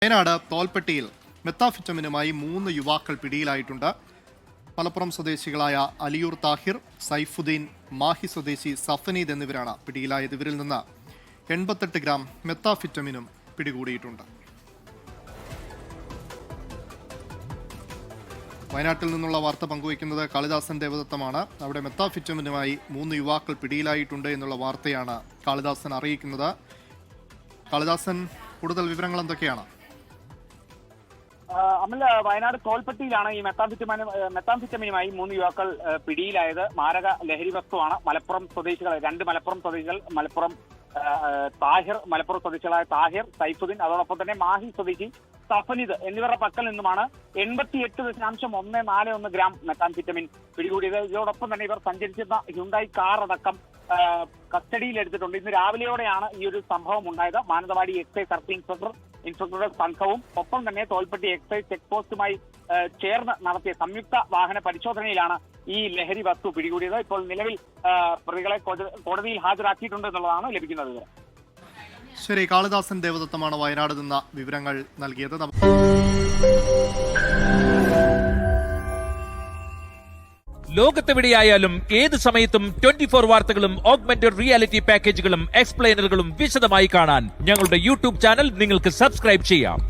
വയനാട് തോൽപ്പെട്ടിയിൽ മെത്താഫിറ്റമിനുമായി 3 യുവാക്കൾ പിടിയിലായിട്ടുണ്ട്. മലപ്പുറം സ്വദേശികളായ അലിയൂർ താഹിർ, സൈഫുദ്ദീൻ, മാഹി സ്വദേശി സഫനീദ് എന്നിവരാണ് പിടിയിലായത്. ഇവരിൽ നിന്ന് 88 ഗ്രാം മെത്താഫിറ്റമിനും പിടികൂടിയിട്ടുണ്ട്. വയനാട്ടിൽ നിന്നുള്ള വാർത്ത പങ്കുവയ്ക്കുന്നത് കാളിദാസൻ ദേവദത്തമാണ്. അവിടെ മെത്താഫിറ്റമിനുമായി 3 യുവാക്കൾ പിടിയിലായിട്ടുണ്ട് എന്നുള്ള വാർത്തയാണ് കാളിദാസൻ അറിയിക്കുന്നത്. കാളിദാസൻ, കൂടുതൽ വിവരങ്ങൾ എന്തൊക്കെയാണ്? അമൽ, വയനാട് തോൽപ്പെട്ടിയിലാണ് ഈ മെത്താംഫിറ്റമിനുമായി 3 യുവാക്കൾ പിടിയിലായത്. മാരക ലഹരി വസ്തുവാണ്. മലപ്പുറം സ്വദേശികൾ, 2 മലപ്പുറം സ്വദേശികൾ, മലപ്പുറം സ്വദേശികളായ താഹിർ, സൈഫുദ്ദീൻ, അതോടൊപ്പം തന്നെ മാഹി സ്വദേശി സഫനീദ് എന്നിവരുടെ പക്കൽ നിന്നുമാണ് 88.141 ഗ്രാം മെത്താംഫിറ്റമിൻ പിടികൂടിയത്. ഇതിനോടൊപ്പം തന്നെ ഇവർ സഞ്ചരിച്ചിരുന്ന ഹ്യുണ്ടായി കാർ അടക്കം കസ്റ്റഡിയിൽ എടുത്തിട്ടുണ്ട്. ഇന്ന് രാവിലെയോടെയാണ് ഈ ഒരു സംഭവം ഉണ്ടായത്. മാനന്തവാടി എക്സൈസ് സർക്കിൾ ഇൻസ്പെക്ടറുടെ സംഘവും ഒപ്പം തന്നെ തോൽപ്പെട്ടി എക്സൈസ് ചെക്ക് പോസ്റ്റുമായി ചേർന്ന് നടത്തിയ സംയുക്ത വാഹന പരിശോധനയിലാണ് ഈ ലഹരി വസ്തു പിടികൂടിയത്. ഇപ്പോൾ നിലവിൽ പ്രതികളെ കോടതിയിൽ ഹാജരാക്കിയിട്ടുണ്ട് എന്നുള്ളതാണ് ലഭിക്കുന്ന വിവരം. ശരി, കാളിദാസൻ ദേവദത്തമാണ് വയനാട് നിന്ന് വിവരങ്ങൾ നൽകിയത്. ലോകത്തെവിടെയായാലും ഏത് സമയത്തും 24 വാർത്തകളും ഓഗ്മെന്റഡ് റിയാലിറ്റി പാക്കേജുകളും എക്സ്പ്ലെയിനറുകളും വിശദമായി കാണാൻ ഞങ്ങളുടെ യൂട്യൂബ് ചാനൽ നിങ്ങൾക്ക് സബ്സ്ക്രൈബ് ചെയ്യാം.